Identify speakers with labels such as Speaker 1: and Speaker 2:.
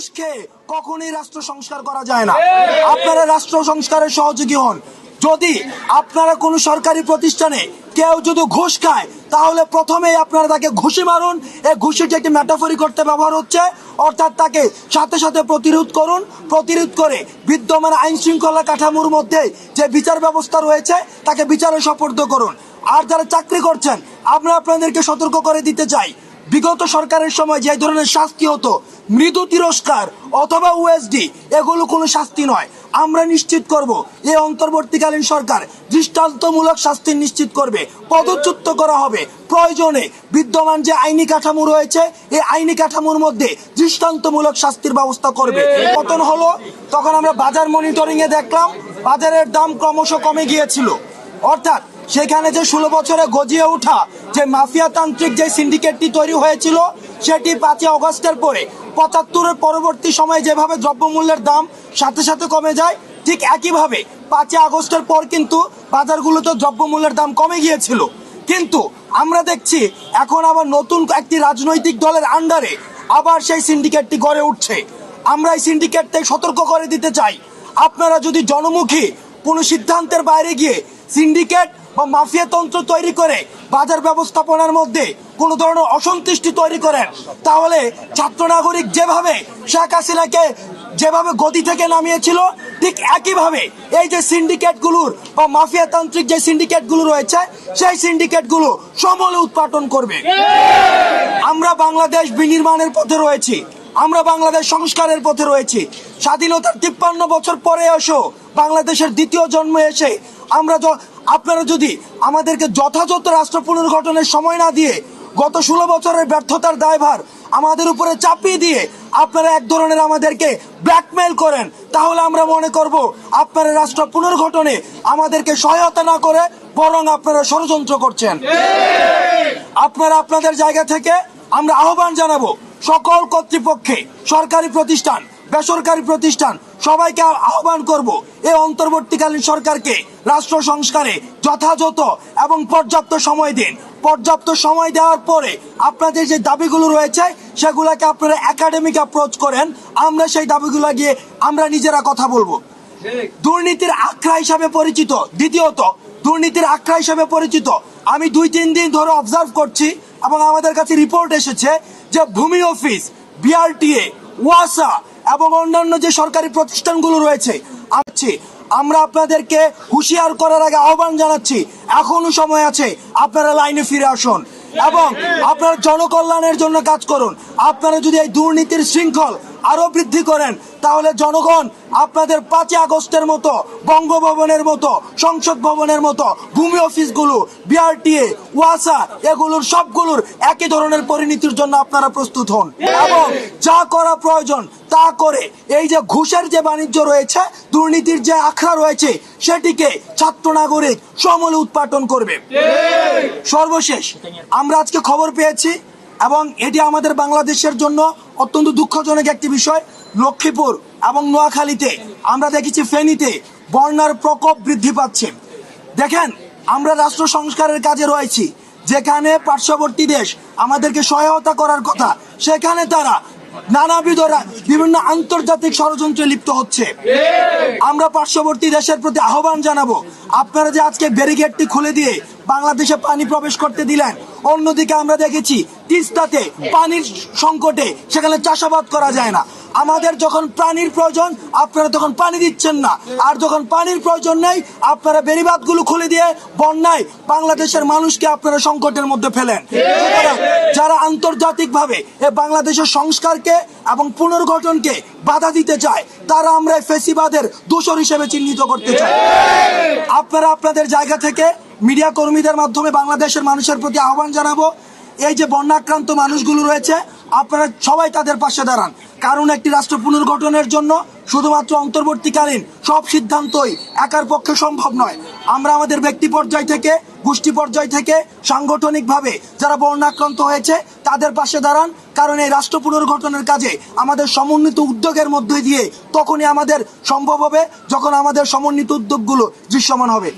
Speaker 1: ঘুষ খেয়ে কখনোই রাষ্ট্র সংস্কার করা যায় না। আপনারা রাষ্ট্র সংস্কারের সহযোগী হন। যদি আপনারা কোনো সরকারি প্রতিষ্ঠানে কেউ যদি ঘুষ খায় তাহলে প্রথমেই আপনারা তাকে ঘুষি মারুন। এই ঘুষিটি একটি ম্যাটাফরি করতে ব্যবহার হচ্ছে, অর্থাৎ তাকে সাথে সাথে প্রতিরোধ করুন। প্রতিরোধ করে বিদ্যমান আইন শৃঙ্খলা কাঠামোর মধ্যে যে বিচার ব্যবস্থা রয়েছে তাকে বিচারে সোপর্দ করুন। আর যারা চাকরি করছেন আমরা আপনাদেরকে সতর্ক করে দিতে চাই, বিগত সরকারের সময় যে ধরনের শাস্তি হতো, মৃদু তিরস্কার অথবা ওএসডি, এগুলো কোনো শাস্তি নয়। আমরা নিশ্চিত করব এই অন্তর্বর্তীকালীন সরকার দৃষ্টান্তমূলক শাস্তি নিশ্চিত করবে, পদচ্যুত করা হবে। প্রয়োজনে বিদ্যমান যে আইনি কাঠামো রয়েছে এই আইনি কাঠামোর মধ্যে দৃষ্টান্তমূলক শাস্তির ব্যবস্থা করবে। পতন হলো তখন আমরা বাজার মনিটরিং এ দেখলাম বাজারের দাম ক্রমশ কমে গিয়েছিল, অর্থাৎ সেখানে যে 16 বছরে গজিয়ে ওঠা যে মাফিয়াতান্ত্রিক যে সিন্ডিকেটটি তৈরি হয়েছিল সেটি 5 আগস্টের পরে 75-এর পরবর্তী সময়ে যেভাবে দ্রব্যমূল্যের দাম সাথে সাথে কমে যায়, ঠিক একইভাবে 5 আগস্টের পর কিন্তু বাজারগুলোতে দ্রব্যমূল্যের দাম কমে গিয়েছিল। কিন্তু আমরা দেখছি এখন আবার নতুন একটি রাজনৈতিক দলের আন্ডারে আবার সেই সিন্ডিকেটটি গড়ে উঠছে। আমরা এই সিন্ডিকেট থেকে সতর্ক করে দিতে চাই, আপনারা যদি জনমুখী কোনো সিদ্ধান্তের বাইরে গিয়ে সিন্ডিকেট বা মাফিয়াতন্ত্র তৈরি করে বাজার ব্যবস্থাপনার মধ্যে কোনো ধরনের অসন্তুষ্টি তৈরি করেন, তাহলে ছাত্র নাগরিক যেভাবে শেখ হাসিনাকে যেভাবে গদি থেকে নামিয়েছিল ঠিক একইভাবে এই যে সিন্ডিকেটগুলোর বা মাফিয়াতান্ত্রিক যে সিন্ডিকেটগুলো রয়েছে সেই সিন্ডিকেটগুলো সমূলে উৎপাটন করবে। আমরা বাংলাদেশ বিনির্মাণের পথে রয়েছি, আমরা বাংলাদেশ সংস্কারের পথে রয়েছি। স্বাধীনতার 53 বছর পরে এসেও বাংলাদেশের দ্বিতীয় জন্ম এসে আপনারা যদি আমাদেরকে যথাযথ রাষ্ট্র পুনর্গঠনের সময় না দিয়ে গত 16 বছরের ব্যর্থতার দায়ভার আমাদের উপরে চাপিয়ে দিয়ে আপনারা এক ধরনের আমাদেরকে ব্ল্যাকমেইল করেন, তাহলে আমরা মনে করব আপনারা রাষ্ট্র পুনর্গঠনে আমাদেরকে সহায়তা না করে বরং আপনারা ষড়যন্ত্র করছেন। আপনারা আপনাদের জায়গা থেকে আমরা আহ্বান জানাবো সকল কর্তৃপক্ষে, সরকারি প্রতিষ্ঠান, বেসরকারি প্রতিষ্ঠান, সবাইকে আহ্বান করব এই অন্তর্বর্তীকালীন সরকারকে রাষ্ট্র সংস্কারে যথাযথ এবং পর্যাপ্ত সময় দিন। পর্যাপ্ত সময় দেওয়ার পরে আপনাদের যে দাবিগুলো রয়েছে সেগুলোকে আপনারা একাডেমিক অ্যাপ্রোচ করেন, আমরা সেই দাবিগুলো গিয়ে আমরা নিজেরা কথা বলবো। দুর্নীতির আখড়া হিসাবে পরিচিত, দ্বিতীয়ত দুর্নীতির আখড়া হিসাবে পরিচিত আমি 2-3 দিন ধরে অবজার্ভ করছি এবং আমাদের কাছে রিপোর্ট এসেছে যে ভূমি অফিস, বিআরটিএ, ওয়াসা এবং অন্যান্য যে সরকারি প্রতিষ্ঠানগুলো রয়েছে আমরা আপনাদেরকে হুঁশিয়ার করার আগে আহ্বান জানাচ্ছি, এখনো সময় আছে, আপনারা লাইনে ফিরে আসুন এবং আপনারা জনকল্যাণের জন্য কাজ করুন। আপনারা যদি এই দুর্নীতির শৃঙ্খল আরো বৃদ্ধি করেন তাহলে জনগণ আপনাদের 5 আগস্টের মতো, বঙ্গভবনের মতো, সংসদ ভবনের মতো ভূমি অফিসগুলো, বিআরটিএ, ওয়াসা এগুলোর সবগুলোর একই ধরনের পরিণতির জন্য আপনারা প্রস্তুত হন এবং যা করা প্রয়োজন তা করে এই যে ঘুষের যে বাণিজ্য রয়েছে, দুর্নীতির যে আখড়া রয়েছে সেটিকে ছাত্র নাগরিক সমূলে উৎপাটন করবে। সর্বশেষ আমরা আজকে খবর পেয়েছি এবং এটি আমাদের বাংলাদেশের জন্য অত্যন্ত দুঃখজনক একটি বিষয়, লক্ষ্মীপুর এবং নোয়াখালীতে আমরা দেখেছি, ফেনীতে বন্যার প্রকোপ বৃদ্ধি পাচ্ছে। দেখেন, আমরা রাষ্ট্র সংস্কারের কাজে রয়েছি, যেখানে পার্শ্ববর্তী দেশ আমাদেরকে সহায়তা করার কথা সেখানে তারা নানাবিধ বিভিন্ন আন্তর্জাতিক ষড়যন্ত্রে লিপ্ত হচ্ছে। আমরা পার্শ্ববর্তী দেশের প্রতি আহ্বান জানাবো, আপনারা যে আজকে ব্যারিকেডটি খুলে দিয়ে বাংলাদেশে পানি প্রবেশ করতে দিলেন, অন্যদিকে আমরা দেখেছি তিস্তাতে পানির সংকটে সেখানে চাষাবাদ করা যায় না। আমাদের যখন পানির প্রয়োজন আপনারা তখন পানি দিচ্ছেন না, আর যখন পানির প্রয়োজন নেই আপনারা বেড়িবাঁধগুলো খুলে দিয়ে বন্যায় বাংলাদেশের মানুষকে আপনারা সংকটের মধ্যে ফেলেন। যারা আন্তর্জাতিকভাবে বাংলাদেশের সংস্কারকে এবং পুনর্গঠনকে বাধা দিতে চায় তারা আমরা ফেসিবাদের দোষর হিসেবে চিহ্নিত করতে চাই। আপনারা আপনাদের জায়গা থেকে মিডিয়া কর্মীদের মাধ্যমে বাংলাদেশের মানুষের প্রতি আহ্বান জানাবো, এই যে বন্যাক্রান্ত মানুষগুলো রয়েছে আপনারা সবাই তাদের পাশে দাঁড়ান, কারণ একটি রাষ্ট্র পুনর্গঠনের জন্য শুধুমাত্র অন্তর্বর্তীকালীন সব সিদ্ধান্তই একার পক্ষে সম্ভব নয়। আমরা আমাদের ব্যক্তি পর্যায় থেকে, গোষ্ঠী পর্যায় থেকে, সাংগঠনিকভাবে যারা বন্যাক্রান্ত হয়েছে তাদের পাশে দাঁড়ান, কারণ এই রাষ্ট্র পুনর্গঠনের কাজে আমাদের সমন্বিত উদ্যোগের মধ্যে দিয়ে তখনই আমাদের সম্ভব হবে যখন আমাদের সমন্বিত উদ্যোগগুলো দৃশ্যমান হবে।